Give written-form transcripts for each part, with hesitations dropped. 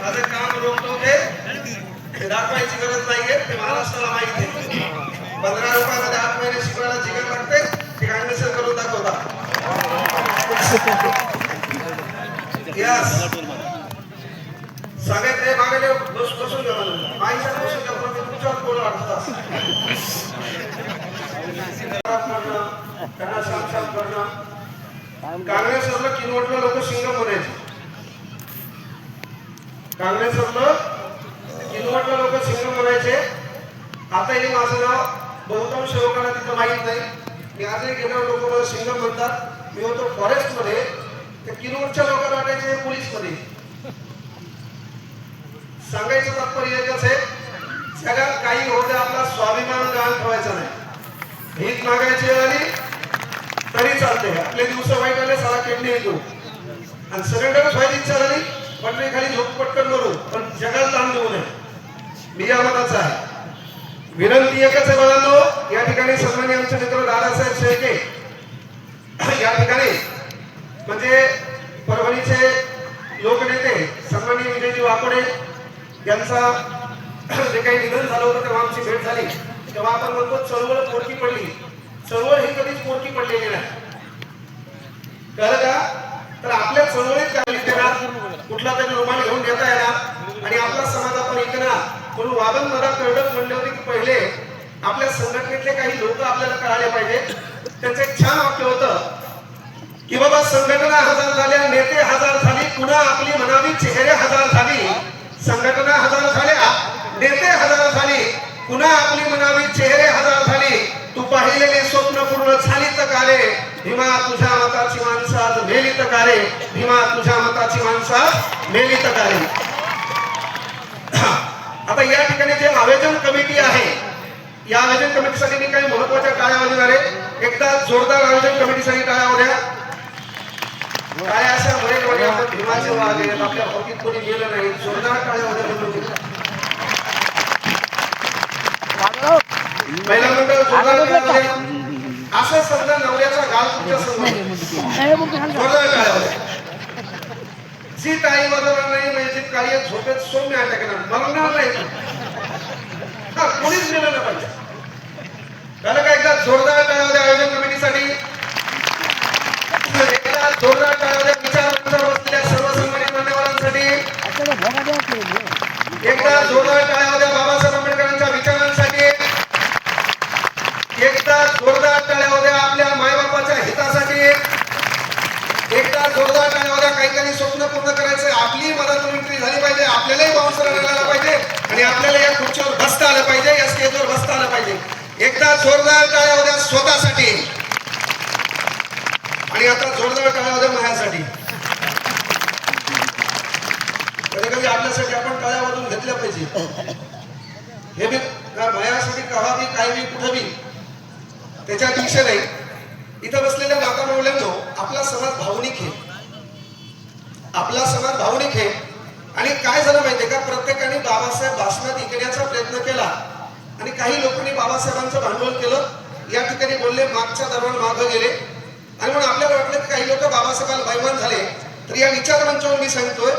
माझं काम रोखतो ते दाखवायची गरज नाहीये, ते महाराष्ट्राला माहिती आहे. 15 रुपयामध्ये 8 महिने शिकवायला जिगर लागते, ते काँग्रेस करून दाखवता. यस सगळ्यात ते मागेले बसून गेला माईचा बसून गेला पण तुमच्यावर बोल वाटतात त्यांना शांत करणं. काँग्रेसला किनवटला लोक सिंगम म्हणायचे. काँग्रेसला किनवटला लोक सिंगम म्हणायचे. आताही माझं नाव बहुतांश लोकांना तिथं माहीत नाही. मी आजही गेल्यावर लोक मला सिंगम म्हणतात. मी होतो फॉरेस्ट मध्ये, त्या किनवटच्या लोकांना वाटायचे पोलीस मध्ये. सांगायचं तात्पर्य एकच आहे, जगात काही होते आपला स्वाभिमान गहाण ठेवायचा नाही. भीक मागायची आली तरी चालते. आपले दिवस वाईट आले सारा केंद्र येतो आणि सरेंडरच व्हायची इच्छा झाली पटरी खाली झोप पटकन करू, पण जगाला ताण देऊ नये. मी या मताचा आहे. विनंती एकच आहे बाळांनो, या ठिकाणी सन्माननीय आमचे मित्र दादासाहेब शेळके या ठिकाणी म्हणजे परभणीचे लोकनेते सन्माननीय विजयजी वाकोडे यांचा जे काही निधन झालं होतं तेव्हा आमची भेट झाली. तेव्हा आपण म्हणतो चळवळ पोरकी पडली. चळवळ ही कधीच पोरकी पडलेली नाही. कळलं का? तर आपल्या चळवळीत काय कुठला तरी रुमाल घेऊन देता येणार आणि आपला समाज आपण ऐकणार. म्हणून वादन मला कळत म्हणले होते की पहिले आपल्या संघटनेतले काही लोक आपल्याला कळाले पाहिजे. त्यांचं एक छान वाक्य होतं की बाबा संघटना हजार झाल्या, नेते हजार झाली, पुन्हा आपली म्हणावी चेहरे हजार झाली. संघटना हजार झाल्या, नेते हजार झाली, पुन्हा आपली म्हणावी चेहरे हजार झाली. तू पाहिलेले स्वप्न पूर्ण झाली तर कारे, भीमा तुझ्या मताची माणसं आज मेली तर कारे, भीमा तुझ्या मताची माणसं आज मेली तर कारे. आता या ठिकाणी जे आयोजन कमिटी आहे, या आयोजन कमिटीसाठी मी काही महत्वाच्या टाळ्या वाजवणार आहे. एकदा जोरदार आयोजन कमिटीसाठी टाळ्या वाजवा. काय अशा बरेच आपण भीमाचे वाघ आहेत, आपल्या हौकीत कोणी गेलं नाही. जोरदार टाळ्या वाजवा. महिला मंडळ जोरदार टाळ्या वाजवा. असं समजा नवऱ्याचा गाल तुमच्या समोर. जोरदार टाळ्या वाजवा. जी टाळी वाजवणार नाही म्हणजे काही झोपेत सौम्य अटकणार, मरणार नाही. हा कोणीच गेलं नाही पाहिजे. झालं का? एकदा जोरदार टाळ्या वाजवा आयोजन कमिटीसाठी. एकदा जोरदार टाळ्या वाजवा विचार मंचावर बसलेल्या सर्व सन्मानित मान्यवरांसाठी. एकदा जोरदार टाळ्या वाजवा बाबासाहेब आंबेडकरांच्या विचारांसाठी. एकदा जोरदार टाळ्या वाजवा आपल्या मायबापाच्या हितासाठी. एकदा जोरदार टाळ्या वाजवा. काही स्वप्न पूर्ण करायचं, आपली मदत विनंती झाली पाहिजे, आपल्यालाही बाउन्सर आणायला पाहिजे आणि आपल्याला या खुर्चीवर बसता आलं पाहिजे, या स्टेजवर बसता आलं पाहिजे. एकदा जोरदार टाळ्या वाजवा स्वतःसाठी आणि आता जोरदार टाळ्या वाजवा माझ्यासाठी. कधी कधी आपल्यासाठी आपण टाळ्या वाजवून घेतल्या पाहिजे. हे मी माझ्यासाठी कवा बी काय बी कुठं बी त्याच्यात विषय नाही. इथं बसलेल्या माता माऊल्यांनो, आपला समाज भावनिक आहे. आपला समाज भावनिक आहे आणि काय झालं माहितीये का, प्रत्येकाने बाबासाहेब भाषणात ऐकण्याचा प्रयत्न केला आणि काही लोकांनी बाबासाहेबांचं भांडवल केलं. या ठिकाणी बोलले, मागच्या दरम्यान मागं गेले आणि म्हणून आपल्याला वाटलं की काही लोक बाबासाहेबांना बैमान झाले. तर या विचार मंचावर मी सांगतोय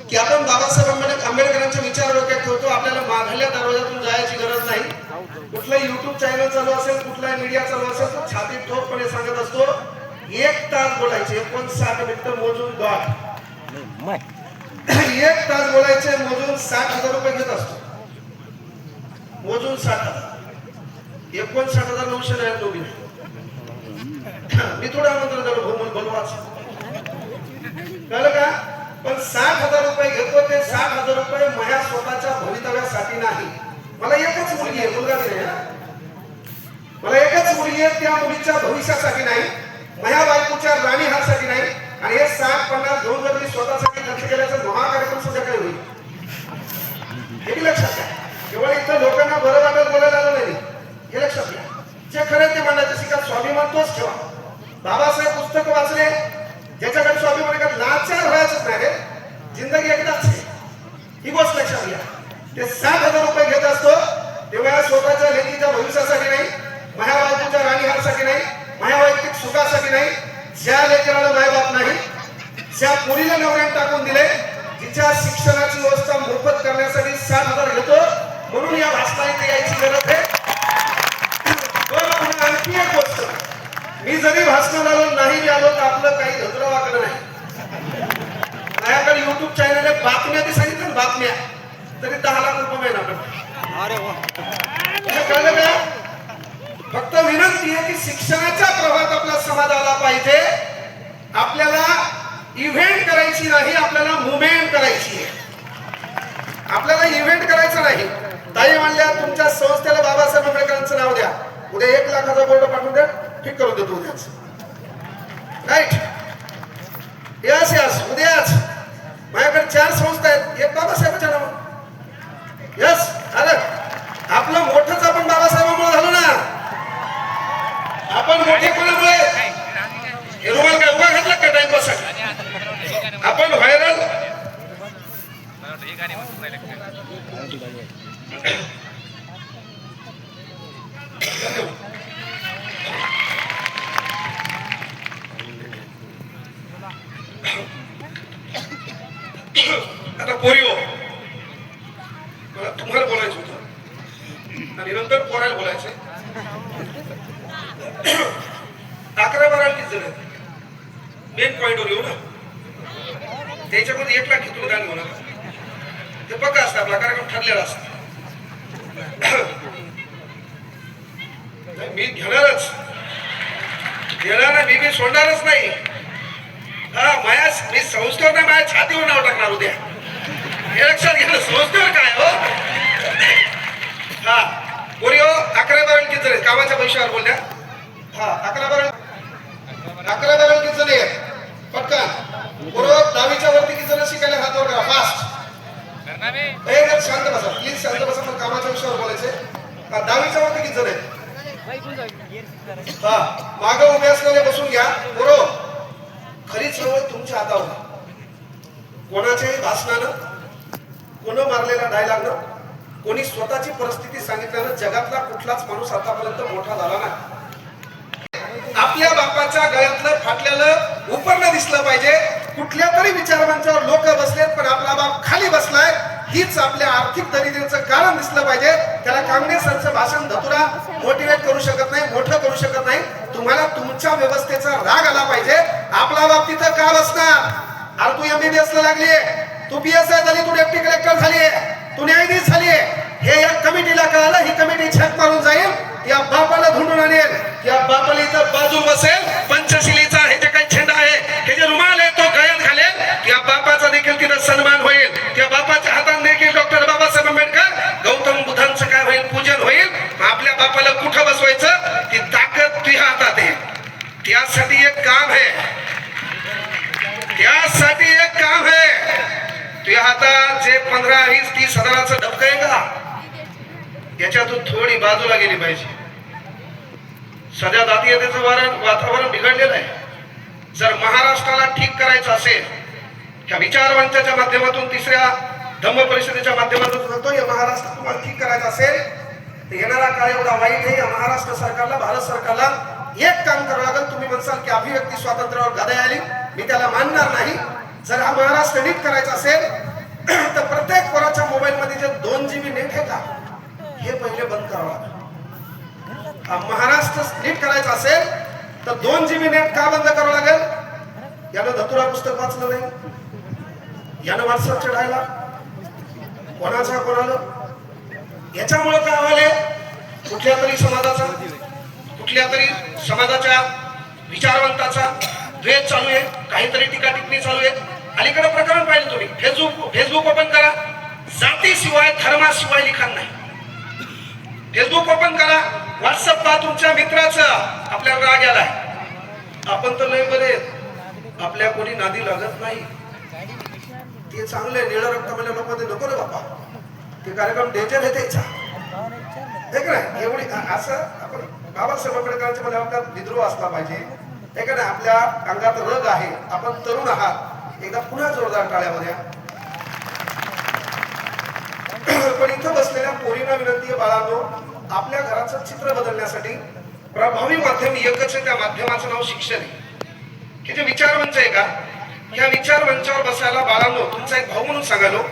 की आपण बाबासाहेब आंबेडकरांचे विचार डोक्यात ठेवतो. आपल्याला मागल्या दरवाजातून जायची गरज नाही. कुठलाही युट्यूब चॅनल चालू असेल, कुठलाही मीडिया चालू असेल तर छातीत ठोकपणे सांगत असतो, 1 तास बोलायचे, 59 मिनिटं मोजून गाठ. 1 तास बोलायचे, मोजून 60,000 रुपये घेत असतो. मोजून 60,000. 59,999. मी थोडं आमंत्रण झालो भूमन बलवाच. कळलं का? पण 60,000 रुपये घेतो. ते 60,000 रुपये माझ्या स्वतःच्या भवितव्यासाठी नाही. मला एकच मुलगी आहे, मुलगा नाही. मला एकच मुलगी आहे, त्या मुलीच्या भविष्यासाठी नाही, माझ्या बायकोच्या राणीहारसाठी नाही. आणि हे 60-50 घेऊन जर मी स्वतःसाठी खर्च केल्याचा महाकार्यक्रम संध्याकाळी होईल. हे लक्षात घ्या. केवळ इथं लोकांना बरं वाटत बोलायला आलं नाही, हे लक्षात घ्या. जे खरे ते मांडायचं शिका, स्वाभिमान तोच ठेवा. बाबासाहेब पुस्तक वाचले, ज्याच्याकडे स्वाभिमान का लाचार व्हायचंच नाही रे, जिंदगी एकदाच आहे, ही गोष्ट लक्षात घ्या. ते 60,000 रुपये घेत असतो तेव्हा स्वतःच्या लेकीच्या भविष्यासाठी नाही, माझ्या बायकोच्या राणीहारसाठी नाही, माझ्या वैयक्तिक सुखासाठी नाही. ज्या लेकराला मायबाप नाही, ज्या मुलीला नवऱ्याने टाकून दिले, जिच्या शिक्षणाची व्यवस्था मोफत करण्यासाठी 7,000 घेतो, म्हणून या भाषणात यायची गरज आहे. पण आणखी एक गोष्ट, मी जरी भाषणाला आलो नाही आलो तर आपलं काही धंद्र वाकडं नाही. माझ्याकडे युट्यूब चॅनल आहे, बातम्या ती सांगितलं बातम्या, तरी 10 लाख रुपये महिना पडतो. कळलं का? फक्त विनंती आहे की शिक्षणाच्या प्रवाहात आपला समाज आला पाहिजे. आपल्याला इव्हेंट करायची नाही, आपल्याला मुवमेंट करायची आहे. आपल्याला इव्हेंट करायचं नाही. ताई म्हणल्या तुमच्या संस्थेला बाबासाहेब आंबेडकरांचं नाव द्या, उद्या 1 लाखाचा बोर्ड पाठवून द्या, ठीक करून देतो उद्याच. राईट, यस यस, उद्याच. माझ्याकडे 4 संस्था आहेत, एक बाबासाहेबांच्या नाव. यस, आलं. आपलं मोठंच आपण बाबासाहेबांमुळे झालो ना. आपण मोठे कोणामुळे? रुमाल काय उभा घातला का टाइमपास? आपण व्हायरल. आता पोरिओ, मला तुम्हाला बोलायचं होतं आणि नंतर पोरायला बोलायचंय. 11-12 किती जण आहेत? मेन पॉइंटवर येऊ ना. त्याच्यामध्ये 1 लाख घेतून गाणी होणार ते पक्का असतं, आपला कार्यक्रम ठरलेला असतो. मी घेणारच, घेणार मी सोडणारच नाही. हा, मी संस्थेवर नाही, माझ्या छातीवर नाव टाकणार उद्या. हे लक्षात घ्या, संस्थेवर काय हो. हा पोरिओ, 11-12 किती जण कामाच्या पैशावर बोलल्या. हा, 11-12 किती जण आहे पटकन. बरोबर, 10वीच्या वरती किती जण शिकायला हात वर करा फास्ट. शांत बसा प्लीज, शांत बसा. पण कामाच्या विषयावर बोलायचे. 10वीच्या वरती किती जण आहे? हा, मागं उभे असलेले बसून घ्या. बरोबर, खरी चळवळ तुमच्या हातावर. कोणाच्याही भाषणानं, कोण मारलेला डायलॉगनं, कोणी स्वतःची परिस्थिती सांगितल्यानं जगातला कुठलाच माणूस आतापर्यंत मोठा झाला नाही. आपल्या बापाच्या गळ्यातलं फाटलेलं उपरणं दिसलं पाहिजे. कुठल्या तरी विचारमंचावर लोक बसलेत पण आपला बाप खाली बसलाय, हीच आपल्या आर्थिक दरिद्रीचं कारण दिसलं पाहिजे. त्याला काँग्रेसचं भाषण धतुरा मोटिवेट करू शकत नाही, मोठं करू शकत नाही. तुम्हाला तुमच्या व्यवस्थेचा राग आला पाहिजे. आपला बाप तिथं का बसणार? अरे तू MBBS ला लागलीये, तू PSI झाली, तू डेप्टी कलेक्टर झालीये, तू न्यायाधीश झालीये. हे या कमिटीला कळालं, ही कमिटी छत मारून जाईल, या बापाला धुंडून आणेल, या बापाला इथं बाजू बसेल, पंचशिलीचा हे जे काही झेंडा आहे, हे जे रुमाल आहे तो गळ्यात घालेल, या बापाचा देखील तिथं सन्मान होईल. त्या बापाच्या हातात देखील डॉक्टर बाबासाहेब आंबेडकर, गौतम बुद्धांचं काय होईल, पूजन होईल. आपल्या बापाला कुठं बसवायचं ती ताकद तुझ्या हातात आहे. त्यासाठी एक काम आहे, त्यासाठी एक काम आहे. तुझ्या हातात जे 15, 20, 30 हजाराचं डबकं आहे का, याच्यातून थोडी बाजूला गेली पाहिजे. सध्या जातीयतेचं वातावरण बिघडलेलं आहे. जर महाराष्ट्राला ठीक करायचं असेल, त्या विचारवंताच्या माध्यमातून, 3ऱ्या धम्म परिषदेच्या माध्यमातून जातो, या महाराष्ट्र तुम्हाला ठीक करायचं असेल तर येणारा काळ एवढा वाईट आहे. या महाराष्ट्र सरकारला, भारत सरकारला एक काम करावं लागेल. तुम्ही म्हणसाल की अभिव्यक्ती स्वातंत्र्यावर गदा आली, मी त्याला मानणार नाही. जर हा महाराष्ट्र नीट करायचा असेल तर प्रत्येक पोराच्या मोबाईल मध्ये जे 2 GB नेट आहे का, हे पहिले बंद करावं लागेल. हा महाराष्ट्र नीट करायचा असेल तर 2 GB नेट का बंद करावं लागेल? यानं धतुरा पुस्तक वाचलं नाही, यानं व्हॉट्सअप चढायला कोणाला. याच्यामुळे काय व्हायले, कुठल्या तरी समाजाच्या विचारवंताचा द्वेष चालू आहे, काहीतरी टीका टिप्पणी चालू आहे. अलीकडे प्रकरण पाहिलं तुम्ही, फेसबुक ओपन करा, जातीशिवाय धर्माशिवाय लिखाण नाही. फेसबुक ओपन करा, व्हॉट्सअप पहा, तुमच्या मित्राचं आपल्याला राग आलाय. आपण तर लय बरे, आपल्या कोणी नादी लागत नाही. ते चांगले निळं रक्त म्हणजे लोकांमध्ये नको रे बाबा, ते कार्यक्रम डेंजर आहे त्याचा. एवढी असं आपण बाबासाहेब आंबेडकरांच्या मध्ये आपला विद्रोह असला पाहिजे. हे का नाही, आपल्या अंगात रग आहे, आपण तरुण आहात. एकदा पुन्हा जोरदार टाळ्यामध्ये. पण इथं बसलेल्या पोरींना विनंती आहे, बाळांनो, आपल्या घराचं चित्र बदलण्यासाठी प्रभावी माध्यम एकच आहे, त्या माध्यमाचं नाव शिक्षण आहे. हे जे विचार मंच आहे का, या विचार मंचावर बसायला बाळांनो तुमचा एक भाऊ म्हणून सांगालो,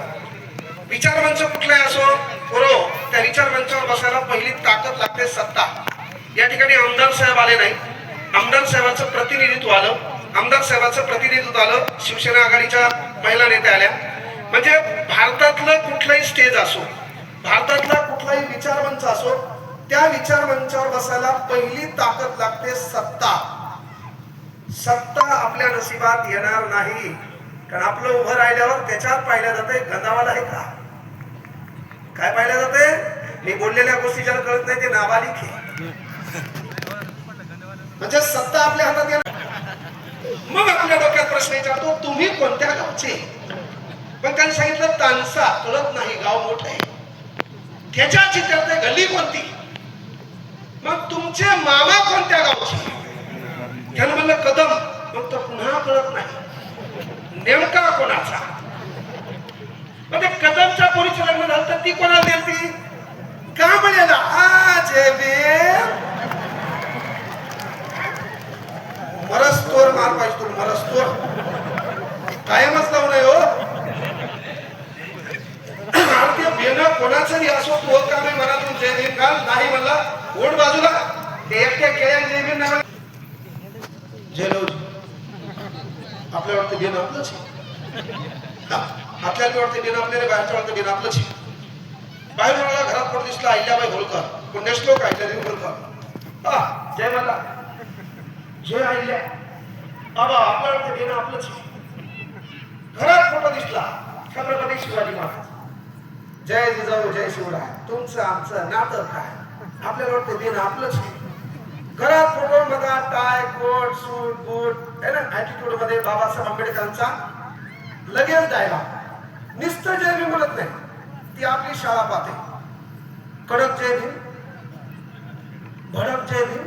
विचार मंच कुठलाही असो बरोबर, त्या विचार मंचावर बसायला पहिली ताकद लागते सत्ता. या ठिकाणी आमदार साहेब आले नाही, आमदार साहेबांचं प्रतिनिधित्व आलं, आमदार साहेबांचं प्रतिनिधित्व आलं, शिवसेना आघाडीच्या महिला नेत्या आल्या. म्हणजे भारतातलं कुठलाही स्टेज असो, भारतातला कुठलाही विचार मंच असो, त्या विचार मंचावर बसायला पहिली ताकद लागते सत्ता. सत्ता आपल्या नशिबात येणार नाही, कारण आपलं उभं राहिल्यावर त्याच्यात पाहिलं जाते गंधावाला आहे का, काय पाहिलं जाते, मी बोललेल्या गोष्टी ज्याला कळत नाही ते नाबालिक आहे. म्हणजे सत्ता आपल्या हातात येणार. मग आपल्या डोक्यात प्रश्न विचारतो, तुम्ही कोणत्या गावचे? पण त्यांनी सांगितलं तानसा, कळत नाही, गाव मोठं आहे. त्याच्या चित्रात गल्ली कोणती? मग तुमचे मामा कोणत्या गावचे? त्यानं म्हणलं कदम. मग तो पुन्हा कळत नाही नेमका कोणाचा. मग ते कदमच्या पोरीचं लग्न झालं तर ती कोणाला देते का म्हणेला मरस्तोर मार पाहिजे तू, मरस्तोर कायमच लावू नये हो. बेनं कोणाचं असो, तो का मी मनातून जय भीम घाल नाही म्हणला ओढ बाजूला, ते एकट्या केळ्या जय भीम नाही जयलवजी. आपल्याला वाटतं बेन आपलंच आपल्याला वाटतं बेन आपल्याला, बाहेरच्या वाटतं बेन आपलंच. बाहेर मला घरात कोण दिसला अहिल्याबाई होळकर, पुण्यश्लोक अहिल्यादेवी होळकर, जय मला जय अहिल्या. बाबा आपल्याला वाटतं बेन आपलंच. घरात फोटो दिसला छत्रपती शिवाजी महाराज, जय जिजाऊ जय शिवराय. तुमचं आमचं नातं काय, आपल्याला वाटतं बेन आपलंच. घरात फोटो मध्ये टाय कोट सूट बूट है ना, ऍटिट्यूड मध्ये बाबासाहेब आंबेडकरांचा लगेच डायलॉग. नुसतं जय भीम म्हणत नाही, ती आपली शाळा पाहते. कडक जय भीम, भडक जय भीम,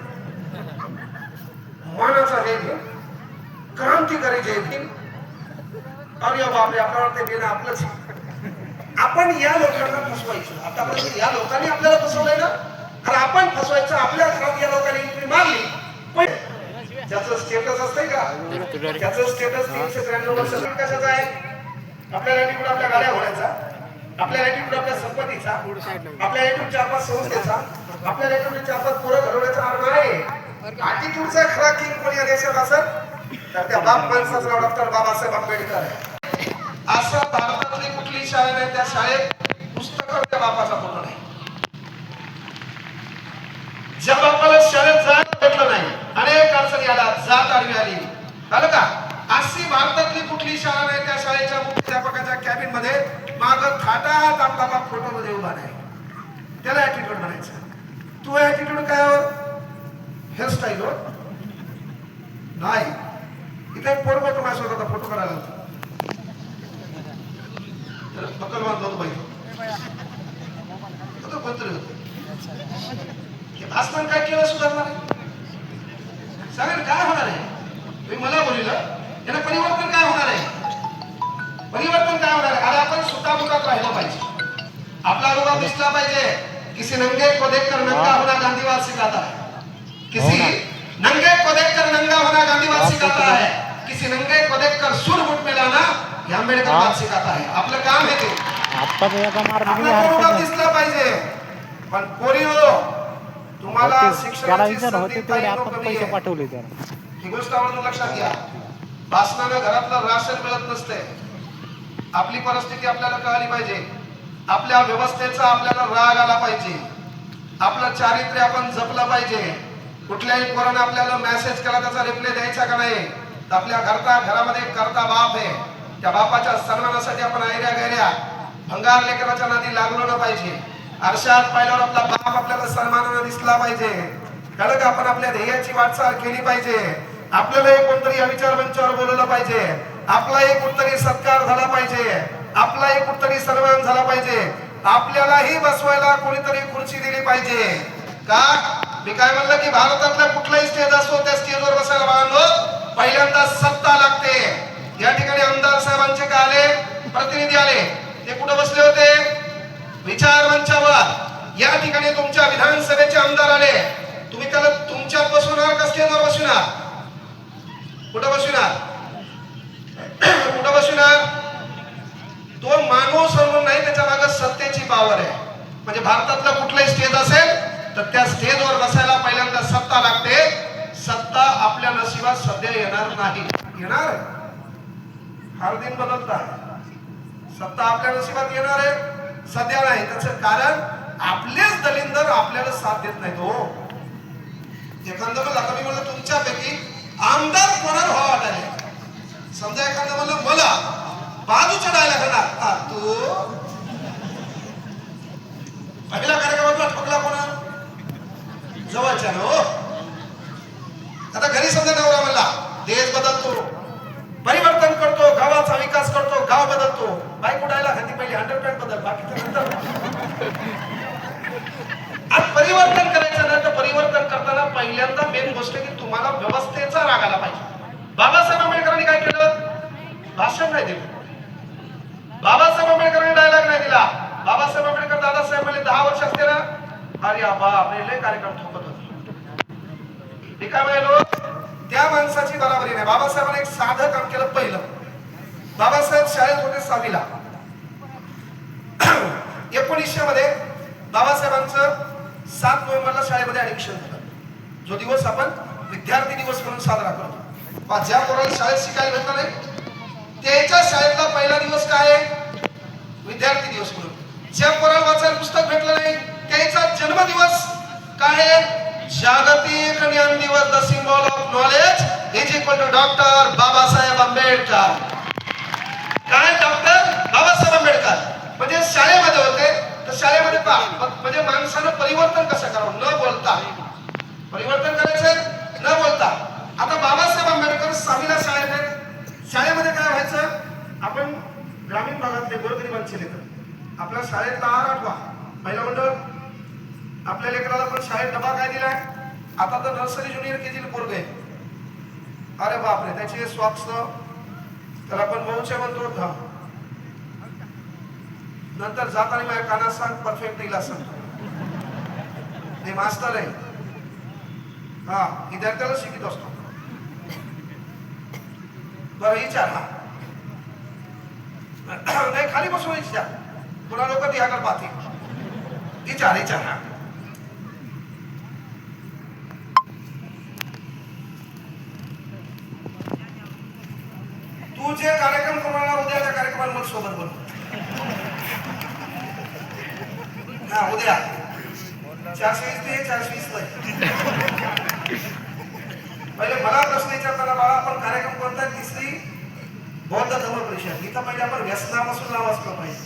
मानाचा जय भीम, क्रांतिकारी जय भीम. अरे बापरे, आपल्याला वाटतं बेन आपलंच. आपण या लोकांना फसवायचं. आतापर्यंत या लोकांनी आपल्याला फसवलंय ना, तर आपण फसवायचं. आपल्या घरात या लोकांनी एंट्री मारली, पण त्याचं स्टेटस असतंय का, त्याचं स्टेटस 393 वर्ष कशाचं आहे. आपल्या ऍटिट्यूड आपल्या गाड्या घोड्याचा, आपल्या ऍटिट्यूड आपल्या संपत्तीचा, आपल्या ऍटिट्यूड 4-5 संस्थेचा, आपल्या ऍटिट्यूड 4-5 पोरं घडवण्याचा अर्थ आहे. ऍटिट्यूडचा खरा किंग कोणी या देशात असत तर त्या बाप माणसाचं नाव डॉक्टर बाबासाहेब आंबेडकर आहे. असं भारतातली कुठली शाळा नाही त्या शाळेत पुस्तकावर त्या बापाचा फोटो नाही. ज्या बापाला शाळेत जायला भेटलं नाही, अनेक अडचणी आल्या, जात आडवी आली, झालं का. अशी भारतातली कुठली शाळा नाही त्या शाळेच्या मुख्याध्यापकाच्या कॅबिन मध्ये माग थाटात आपला बाप फोटो मध्ये उभा नाही. त्याला ऍटिट्यूड म्हणायचं. तू ऍटिट्यूड काय हो, हेअरस्टाईल हो नाही. इथे एक पोरगा होता माझ्यासोबत होता, फोटो काढायला होता, पकड बांधला होतो बाई, कोणतरी होतं. भाषण काय केलं सुधारणार आहे, सांगा काय होणार आहे. तुम्ही मला बोलिलं याला परिवर्तन काय होणार आहे, परिवर्तन काय होणार आहे. अरे आपण सुटामुटात राहिलं पाहिजे, आपला रुबाब दिसला पाहिजे. किसी नंगे को देखकर नंगा होना गांधीवाद सिखाता है, किसी नंगे को देखकर नंगा होना गांधीवाद सिखाता है, किसी नंगे को देखकर सुर मुठ में लाना हे आंबेडकर सिखाता है. आपलं काम आहे ते, आपला रुबाब दिसला पाहिजे. पण पोरी हो, तुम्हाला शिक्षणाची संधी पैसे पाठवले ही गोष्ट आवडून लक्षात घ्या. भाषणानं घरातलं राशन मिळत नसते. आपली परिस्थिती आपल्याला कळली पाहिजे, आपल्या व्यवस्थेचा आपल्याला राग आला पाहिजे, आपलं चारित्र्य आपण जपलं पाहिजे. कुठल्याही पोरानं आपल्याला मेसेज केला त्याचा रिप्लाय द्यायचा का नाही. तर आपल्या घरामध्ये करता बाप आहे, त्या बापाच्या सन्मानासाठी आपण ऐऱ्या गैऱ्या भंगार लेकराच्या नादी लागलो ना पाहिजे. आरशात पाहिल्यावर आपला बाप आपल्याला सन्मानाने दिसला पाहिजे. कळलं का. आपण आपल्या ध्येयाची वाटचाल केली पाहिजे. आपल्यालाही कोणतरी या विचार मंचावर बोलवलं पाहिजे, आपलाही कुठतरी सत्कार झाला पाहिजे, आपलाही कुठतरी सन्मान झाला पाहिजे, आपल्यालाही बसवायला कोणीतरी खुर्ची दिली पाहिजे. का मी काय म्हणलं की भारतातला कुठलाही स्टेज असो त्या स्टेजवर बसायला बाळांनो पहिल्यांदा सत्ता लागते. या ठिकाणी आमदार साहेबांचे काय आले, प्रतिनिधी आले, ते कुठे बसले होते, विचार मंचावर. या ठिकाणी तुमच्या विधानसभेचे आमदार आले, तुम्ही त्याला तुमच्यात बसवणार का स्टेजवर बसवणार. कुठं बसविणार? कुठं बसविणार? तो माणूस म्हणून नाही, त्याच्या मागे सत्तेची पावर आहे. म्हणजे भारतातलं कुठलंही स्टेज असेल तर त्या स्टेजवर बसायला पहिल्यांदा सत्ता लागते. सत्ता आपल्या नशिबात सध्या येणार नाही. येणार हर दिन बदलतात. सत्ता आपल्या नशिबात येणार आहे, सध्या नाही. त्याचं कारण आपलेच दलिंदर आपल्याला साथ देत नाहीत. हो, एखादं म्हणलं, आता मी म्हणलं तुमच्यापैकी आमदार कोणाला व्हावं वाटायला, समजा एखादं म्हणलं मला बाजूच्या डायला खाणार, तू पहिला कार्यक्रमातला ठोकला कोणा? जवळच्या ना. हो, आता घरी समजा नवरा म्हणला देश बदलतो, परिवर्तन करतो, गावाचा विकास करतो, गाव बदलतो, बायको डायला खाती पहिली 100% बदल, बाकीचं नंतर. आज परिवर्तन करायचं ना, तर परिवर्तन करताना पहिल्यांदा मेन गोष्ट की तुम्हाला व्यवस्थेचा राग आला पाहिजे. बाबासाहेब आंबेडकरांनी काय केलं? भाषण नाही दिलं. बाबासाहेब आंबेडकरांनी डायलॉग नाही दिला. बाबासाहेब आंबेडकर दादासाहेब म्हणले 10 वर्ष असते ना, अरे बाप रे, लय कार्यक्रम ठोकत होते. मी काय म्हणलो, त्या माणसाची बराबरी नाही. बाबासाहेबांनी एक साधं काम केलं. पहिलं, बाबासाहेब शाळेत होते 6वी ला. 1900 मध्ये बाबासाहेबांचं 7 नोव्हेंबरला शाळेमध्ये ऍडमिशन झालं. जो दिवस आपण विद्यार्थी दिवस म्हणून साजरा करतो. ज्या पोराला शाळेत शिकायला भेटलं नाही त्याच्या शाळेतला पहिला दिवस काय आहे? विद्यार्थी दिवस म्हणून. ज्या पोराला वाचायला पुस्तक भेटलं नाही त्याचा जन्मदिवस काय आहे? जागतिक ज्ञान दिवस. The symbol of knowledge is equal to doctor Babasaheb Ambedkar. काय? डॉक्टर बाबासाहेब आंबेडकर. म्हणजे शाळेमध्ये होते तर शाळेमध्ये का म्हणजे माणसानं परिवर्तन कसं करावं? न बोलता परिवर्तन करायचंय, न बोलता. आता बाबासाहेब आंबेडकर 6वी ला शाळेत आहेत. शाळेमध्ये काय व्हायचं? आपण ग्रामीण भागातले गोरगरिबांचे लेकर आपल्या शाळेतला आठवा पहिला मंडळ. आपल्या लेकराला पण शाळेत डबा काय दिलाय? आता तर नर्सरी ज्युनियर केजी पोरग आहे. अरे बापरे, त्याचे सॉक्स त्याला आपण बहुचे म्हणतो. नंतर जाताना माझ्या कानात सांग परफेक्ट येईल असं. ते मास्टर आहे, हा विद्यार्थ्याला शिकित असतो. बरं विचार, नाही खाली बसून विचार, पुन्हा लोक याकडे पाहतील. विचार विचार. तू जे कार्यक्रम करणार उद्याच्या कार्यक्रमाला सोबत बोल. हा उद्या 420 ते 420. पहिले मला प्रश्न विचारताना, बाळा आपण कार्यक्रम कोणता? 3री बौद्ध धर्म परिषद. इथं पहिले आपण व्यसनापासून लांब असलं पाहिजे,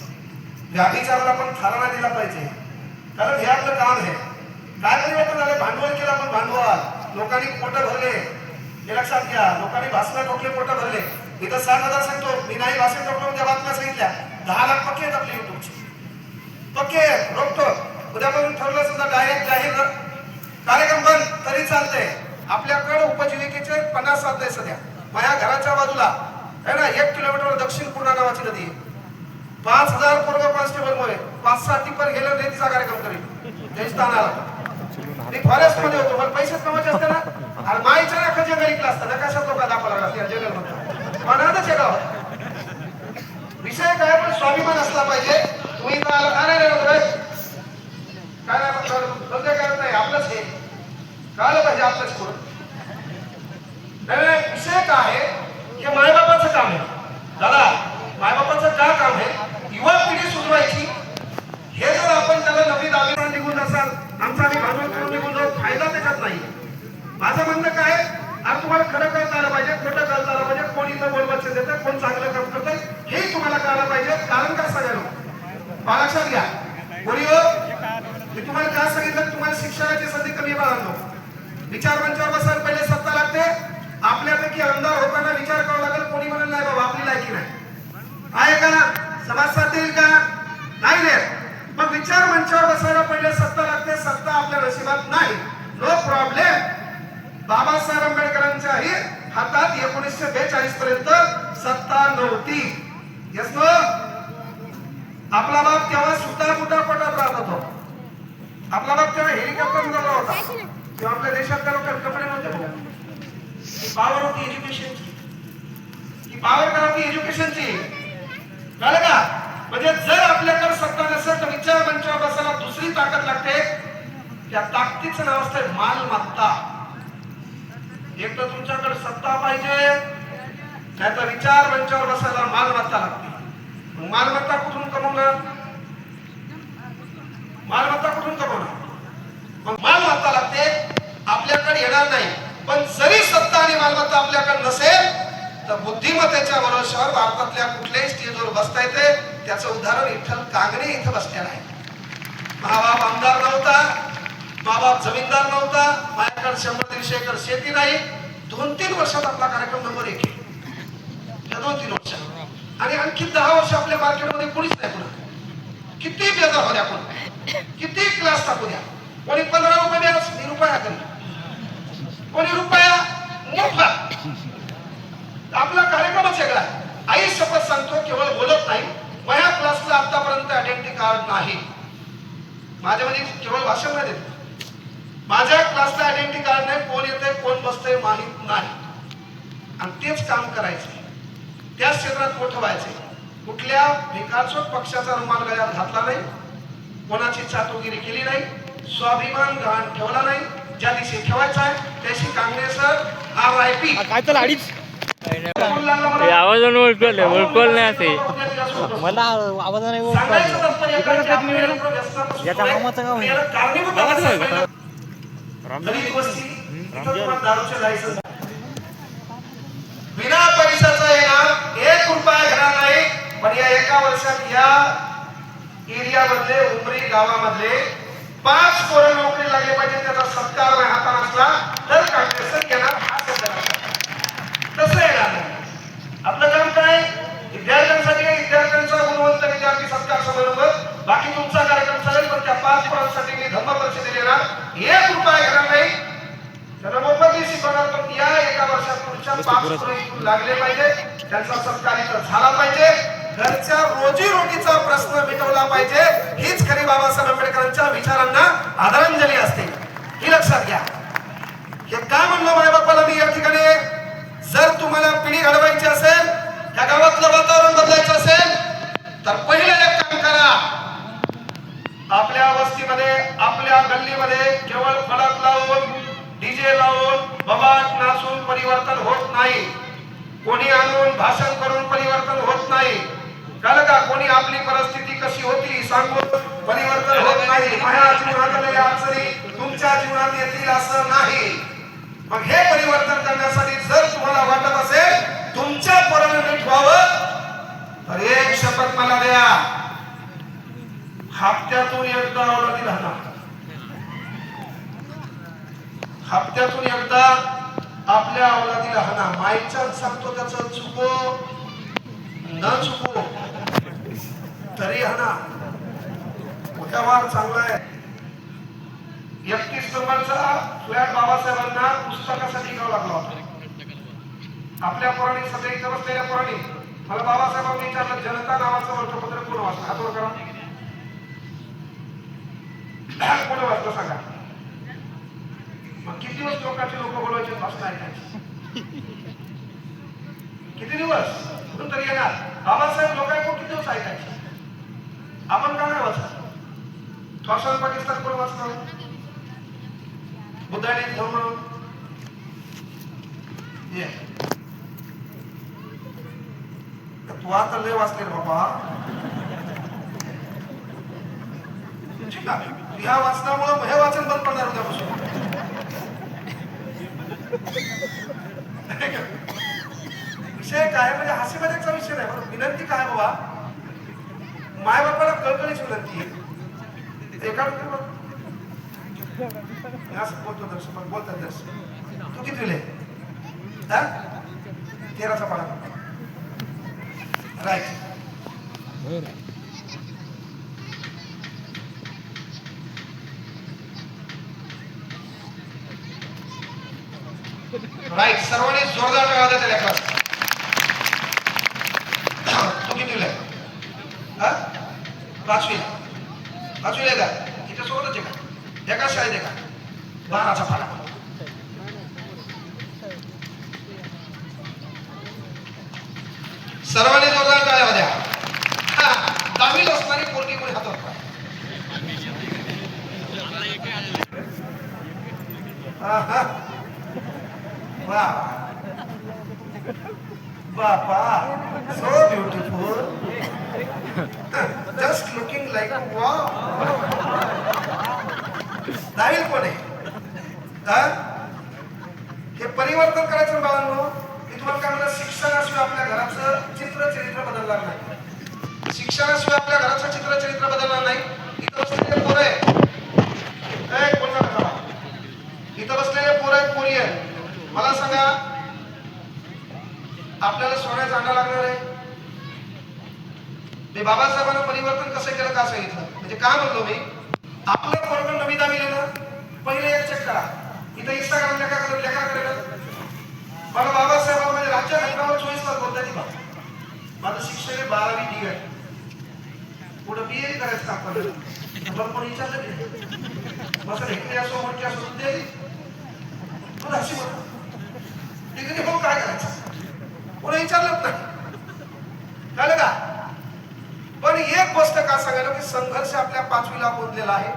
व्याभिचाराला आपण थारा दिला पाहिजे, कारण हे आपलं काम आहे. काय परिवर्तन झालं? भांडवल केलं आपण, भांडवल. लोकांनी पोटं भरले, हे लक्षात घ्या. लोकांनी भाषणं ठोकले, पोटं भरले. इथं 7,000 सांगतो मी, नाही भाषण ठोकलं त्या बातम्या सांगितल्या. 10 लाख पक्के आहेत आपले युट्यूबचे, पक्के रोखतो. उद्यापासून ठरलं समजा डायरेक्ट जाहीर कार्यक्रम बंद तरी चालतंय. आपल्याकडे उपजीविकेचे 50 साधन आहे सध्या. माझ्या घराच्या बाजूला आहे ना, 1 किलोमीटर दक्षिण पूर्णा नावाची नदी आहे. 5,000 पूर्व कॉन्स्टेबल मुळे 5-6 टिपर गेलं रेतीचा कार्यक्रम करेल देवस्थानाला. मी फॉरेस्ट मध्ये होतो, मला पैसेच कमायचे असते ना. आणि माईच्या नाका जंगल इकला असतं, नकाशात लोक दाखवला लागला त्या जंगल मध्ये. मनातच आहे गाव. विषय काय? पण स्वाभिमान असला पाहिजे. तुम्ही काय नाही करत नाही, आपलंच हे कळलं पाहिजे, आपलंच करून. विषय काय आहे? हे मायबापाचं काम आहे दादा. मायबापाचं काय काम आहे? युवा पिढी सुधरवायची. हे जर आपण त्याला नवी दावी निघून असाल, आमचा आम्ही भांडवल करून निघून जाऊ, फायदा त्याच्यात नाही. माझं म्हणणं काय? आज तुम्हाला खरं कळता आलं पाहिजे, खोटं कळता आलं पाहिजे, कोण इथं बोलवचं देतं, कोण चांगलं काम करतंय हे तुम्हाला कळायला पाहिजे. कारण काय सांगायला लक्षात घ्या बोलिओ, मी तुम्हाला काय सांगितलं? तुम्हाला शिक्षणाची संधी कमी बाळांनो. विचार मंचावर बसायला पहिले सत्ता लागते. आपल्यापैकी आमदार होताना विचार करावा लागेल. कोणी म्हणेल नाही बाबा आपली लायकी नाही आहे का, समाज साथ देईल का? नाही देत. मग विचार मंचावर बसायला पहिले सत्ता लागते. सत्ता आपल्या नशिबात नाही, नो प्रॉब्लेम. बाबासाहेब आंबेडकरांच्याही हातात 1942 पर्यंत सत्ता नव्हती. Yes no? आपला बाप तेव्हा सुद्धा कुठं पोटात राहत होतो. आपला बाप तेव्हा हेलिकॉप्टर उडवला होता. तेव्हा आपल्या देशात लोक कपडे नव्हते. ही पॉवर होती एज्युकेशनची, ही पॉवर काय होती एज्युकेशनची, कळलं का? म्हणजे जर आपल्याकडे सत्ता नसेल तर विचार मंचावर बसायला दुसरी ताकद लागते. त्या ताकदीचं नाव असतं मालमत्ता. एक तर तुमच्याकडे सत्ता पाहिजे, नाहीतर विचार मंचावर बसायला मालमत्ता लागते. मग मालमत्ता कुठून कमवणार? मालमत्ता कुठून कमवणार? मग मालमत्ता लागते, आपल्याकडे येणार नाही. पण जरी सत्ता आणि मालमत्ता आपल्याकडे नसेल तर बुद्धिमत्तेच्या भरोश्यावर भारतातल्या कुठल्याही स्टेजवर बसता येते. त्याचं उदाहरण विठ्ठल कांगणे इथं बसलेला आहे. महाबाप आमदार नव्हता, महाबाप जमीनदार नव्हता, माझ्याकडे 100-150 एकर शेती नाही. 2-3 वर्षात आपला कार्यक्रम नंबर 1 आहे. 2-3 वर्षात. आणि आणखी 10 वर्ष आपल्या मार्केटमध्ये कोणीच नाही. पुन्हा किती बेजार हो द्या, कोण किती क्लास टाकू द्या, कोणी 15 रुपये द्या, मी रुपया करी, कोणी रुपया मोठा. आपला कार्यक्रमच वेगळा आहे. आई शपथ सांगतो, केवळ बोलत नाही, माझ्या क्लासला आतापर्यंत आयडेंटिटी कार्ड नाही. माझ्यामध्ये केवळ भाषण नाही देत, माझ्या क्लासला आयडेंटिटी कार्ड नाही. कोण येते कोण बसते माहित नाही. आणि तेच काम करायचे, त्याच क्षेत्रात मोठं व्हायचे. कुठल्या भिकारचोट पक्षाचा रुमाल गळ्यात घातला नाही, कोणाची चातुगिरी केली नाही, स्वाभिमान गहाण ठेवला नाही. ज्या दिवशी ठेवायचा आहे त्याशी कांगणे सर RIP. काय तर अडीच आवाजानं ओळखल नाही असे मला आवाजाने याच्या मामाचं गाव आहे. बिना पैशाचा येणार 1 रुपया घेणार नाही. पण या एका वर्षात या एरियामधले उमरी गावामधले 5 पोरं नोकरी लागले पाहिजे. त्याचा सत्कार हातात असला तर काँग्रेस येणार. हा तसं येणार नाही. आपलं काम काय? विद्यार्थ्यांसाठी विद्यार्थ्यांचा गुणवंत विद्यार्थी सत्कार समारंभ, बाकी तुमचा कार्यक्रम चालेल. पण त्या 5 पोरांसाठी मी धम्म परिषदेला येणार, 1 रुपया घेणार नाही. त्याला मोफत शिकवणार. पण या एका वर्षात पुढच्या 5 पोरं लागले पाहिजे, त्यांचा सत्कार इथं झाला पाहिजे. घरच्या रोजीरोटीचा प्रश्न मिटवला पाहिजे. हीच खरी बाबासाहेब आंबेडकरांच्या विचारांना आदरांजली असते. ही लक्षात घ्या. हे काय म्हणलं माझ्या बाप्पाला मी या ठिकाणी, जर तुम्हाला पिढी घडवायची असेल, या गावातलं वातावरण बदलायचं असेल तर पहिलं एक काम करा. आपल्या वस्तीमध्ये आपल्या गल्लीमध्ये केवळ फलक लावून डीजे लावून बबाट नाचून परिवर्तन होत नाही. कोणी आणून भाषण करून परिवर्तन होत नाही. कळलं का? कोणी आपली परिस्थिती कशी होती सांगून परिवर्तन होत नाही. माझ्या जीवनात आलेल्या अडचणी तुमच्या जीवनात येतील असं नाही. मग हे परिवर्तन करण्यासाठी जर तुम्हाला वाटत असेल तुमच्या पोरानं नीट व्हावं तर एक शपथ मला द्या, हप्त्यातून एकदा अवलादी राहणार. हप्त्यातून एकदा आपल्या अवलादीला हाना. माईच्या सांगतो त्याचं चुको न चुको तरी हाना. मोठा वार चांगला आहे. 31 नंबरचा फ्लॅट बाबासाहेबांना पुस्तकासाठी घ्यावा लागला होता. आपल्या पोरांनी सध्या इथं बसलेल्या पोरांनी मला बाबासाहेबांनी विचारलं, जनता नावाचं वर्तपत्र कोण वाचलं? हातवर करा. कोण वाचलं सांगा. मग किती दिवस लोकांचे लोक बोलवायचे, भाषण ऐकायचे? किती दिवस? कुठून तरी येणार. बाबासाहेब लोकांकडून किती दिवस ऐकायचे? आपण का नाही वाचलं? थॉमसन पाकिस्तान कोण वाचलं? बुद्धाने धर्म तू आता लय वाचले बाबा. ह्या वाचनामुळे हे वाचन बंद पडणार उद्यापासून. विषय काय म्हणजे हास्य मजाकचा विषय नाही. बरं, विनंती काय बाबा, माय बापाला कळकळीच विनंती. एका असं बोलतो दर्शन बोलतात दर्शन. तू किती लिहिले? 13चा पाडा. राईट. राईट. सर्वांनी जोरदार टाळ्या द्या त्याला. क्लास तू किती लिहिले? 5वी. 5वी का? तिच्या सोबतच आहे का? एका शाळेत आहे का? 12चा पाडा. सर्वांनी जोरदार टाळ्या द्या. हा, दामील असणारी पोरगी कोणी हातात पाय. आहा. वा बापा, so beautiful, just looking like a wow. दामील कोण आहे? हा? हे परिवर्तन करायचं बाळांनो. मी तुम्हाला काय म्हणलं, शिक्षणाशिवाय आपल्या घराचं चित्र बदलणार नाही. शिक्षणाशिवाय आपल्या घराचं चित्र बदलणार नाही. इथं बसलेले पोरं आहे, कोण नका. इथं बसलेले पोरं आहेत, पोरी आहेत. मला सांगा, आपल्याला सोन्याचं अंडा लागणार आहे? मी बाबासाहेबांना परिवर्तन कसं केलं का सांगितलं, म्हणजे काय म्हणलो मी, आपलं पोरग नवी दामिले ना, पहिले एक चेक करा. इथं इंस्टाग्राम लेखा करेल. मला बाबासाहेब म्हणजे राज्य घटनावर 24 तास बोलता येईल. माझं शिक्षण आहे 12वी ठीक आहे, पुढे BA करायचं काम करत. मग कोणी विचारलं की मग हे असो म्हटलं असो दे तुला अशी म्हणतो डिग्री हो काय करायचं, कोणी विचारलंच नाही. कळलं का? पण एक गोष्ट का सांगायला की संघर्ष आपल्या 5वीला पोहोचलेला आहे.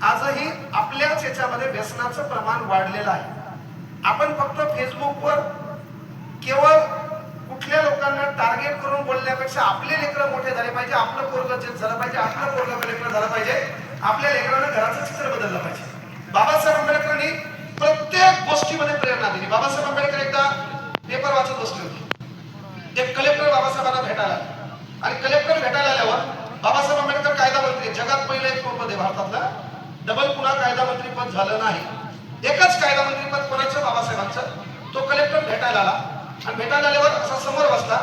आजही आपल्याच याच्यामध्ये व्यसनाचं प्रमाण वाढलेलं आहे. आपण फक्त फेसबुकवर केवळ कुठल्या लोकांना टार्गेट करून बोलण्यापेक्षा आपले लेकरं मोठे झाले पाहिजे, आपलं पोरगं जे झालं पाहिजे, आपलं पोरगं लेकरं झालं पाहिजे, आपल्या लेकरांना घराचं चित्र बदललं पाहिजे. बाबासाहेब आंबेडकरांनी प्रत्येक गोष्टीमध्ये प्रेरणा दिली. बाबासाहेब आंबेडकर एकदा पेपर वाचत बसले होते. एक कलेक्टर बाबासाहेबांना भेटायला आणि कलेक्टर भेटायला आल्यावर बाबासाहेब आंबेडकर कायदा मंत्री, जगात पहिलं एक पद आहे भारतातला, डबल पुन्हा कायदा मंत्री पद झालं नाही. एकच कायदा मंत्री पद कोणाचं? बाबासाहेबांचं. तो कलेक्टर भेटायला आला आणि भेटायला आल्यावर असा समोर बसला.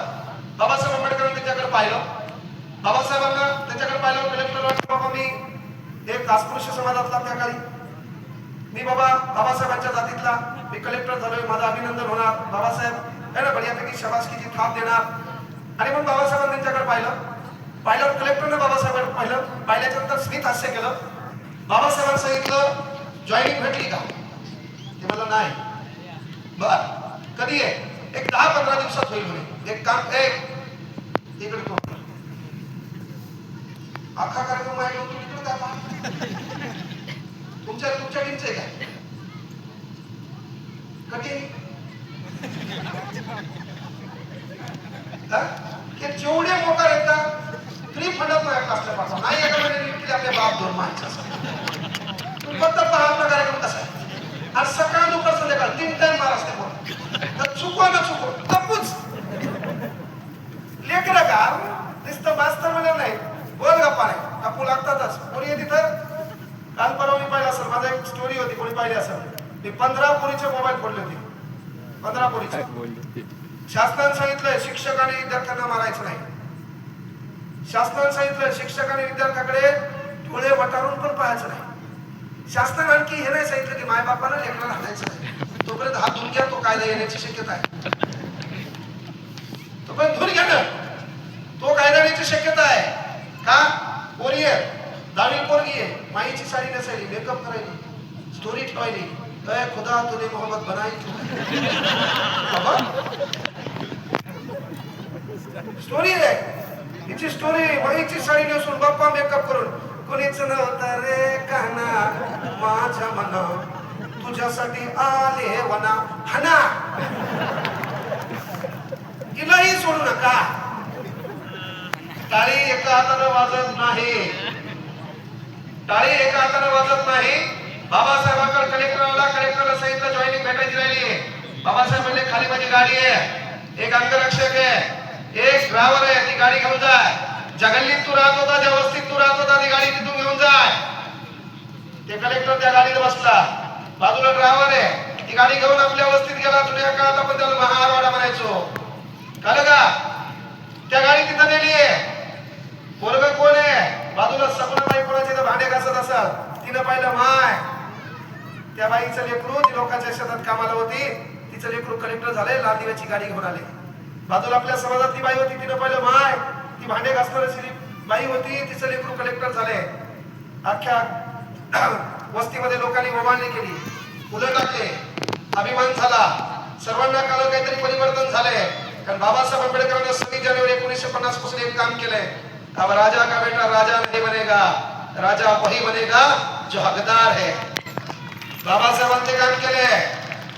बाबासाहेब आंबेडकरांनी त्याच्याकडे पाहिलं. बाबासाहेबांना त्याच्याकडे पाहिलं. कलेक्टर वाटलं बाबा मी एक अस्पृश्य समाजातला त्या काळी, मी बाबा बाबासाहेबांच्या जातीतला, मी कलेक्टर झालोय, माझं अभिनंदन होणार, बाबासाहेब आहे ना बढियापैकी शाबासकीची थाप देणार. आणि मग बाबासाहेबांनी त्यांच्याकडे पाहिलं. कलेक्टरने बाबासाहेबांना पाहिल्याच्या नंतर स्मित हास्य केलं. बाबासाहेबांनी सांगितलं जॉईनिंग भेटली का? ते मला नाही. बर कधी आहे? एक 10-15 दिवसात होईल म्हणे. एक काम इकडे तो अख्खा कार्यक्रम आहे तू तिकडे काय तुमच्या टीमचं आहे का? कठीण हे जेवढे मोकार आहेत ना फ्री फंडात असल्या पाठवा नाही. एका आपले बाप दोन माणसं फक्त पहा कार्यक्रम कसा आहे. आज सकाळ दुपार संध्याकाळ 3 टाइम मार असते तर चुकवा ना चुकव तपूच लेकरं का नुसतं मास्तर म्हणजे नाही बोल गप्पा नाही टाकू लागतातच. कोणी आहे तिथं? काल परवा मी पाहिलं असेल, माझा एक स्टोरी होती, कोणी पाहिली असेल. मी 15 पोरीचे मोबाईल फोडले होते. 15 पोरीचे. शासनाने सांगितलंय शिक्षकांनी विद्यार्थ्यांना मारायचं नाही. शासनाने सांगितलंय शिक्षकांनी विद्यार्थ्याकडे डोळे वटारून पण पाहायचं नाही. शासनाने आणखी हे नाही सांगितलं की मायबापाला लेकराला हाणायचं नाही. तोपर्यंत हात धुवून घ्या, तो कायदा येण्याची शक्यता आहे. तोपर्यंत धुवून घ्या ना, तो कायदा येण्याची शक्यता आहे. का? पोरी आहे, दाढी पोरगी आहे, माईची साडी नेसायली, मेकअप करायली, स्टोरी ठेवायली, अय खुदा तुने मोहम्मद बनाई. स्टोरी आहे हिची, स्टोरी माईची साडी नेसून बाप्पा मेकअप करून, कोणीच नव्हतं रे काना माझ्या मना तुझ्यासाठी आले वना हना. तिलाही सोडू नका. टाळी एका हाताने वाजत नाही, टाळी एका हाताने वाजत नाही. बाबासाहेबांकडे कलेक्टर आला, कलेक्टरला सांगितलं जॉईनिंग भेटायची राहिली. बाबासाहेब म्हणले खाली माझी गाडी आहे, एक अंगरक्षक आहे, एक ड्रायव्हर आहे, ती गाडी घेऊन जाय. ज्या गल्लीत तू राहत होता, ज्या वस्तीत तू राहत होता, ती गाडी तिथून घेऊन जाय. ते कलेक्टर त्या गाडीत बसला, बाजूला ड्रायव्हर आहे, ती गाडी घेऊन आपल्या वस्तीत गेला. जुन्या काळात आपण त्याला महाआरवाडा म्हणायचो. कळलं का? त्या गाडी तिथं नेली आहे. पोरग कोण आहे? बाजूला सपनाबाई कोणाची तर भांडे घासत असत. तिनं पाहिलं माय त्या बाईचं लेकरू, ती लोकांच्या शेतात कामाला होती, तिचं लेकरू कलेक्टर झाले, लाल दिव्याची गाडी घेऊन आले. बाजूला आपल्या समाजातली बाई होती, तिनं पाहिलं माय ती भांडे घासणारी बाई होती, तिचं लेकरू कलेक्टर झाले. अख्ख्या वस्तीमध्ये लोकांनी मोबाईल केली, फुलं टाकले, अभिमान झाला, सर्वांना काल काहीतरी परिवर्तन झाले. कारण बाबासाहेब आंबेडकरांनी 26 जानेवारी 1950 पासून एक काम केलंय, अब राजा का बेटा राजा नहीं बनेगा, राजा वही बनेगा जो हकदार है. बाबासाहेबांनी ते काम केलंय.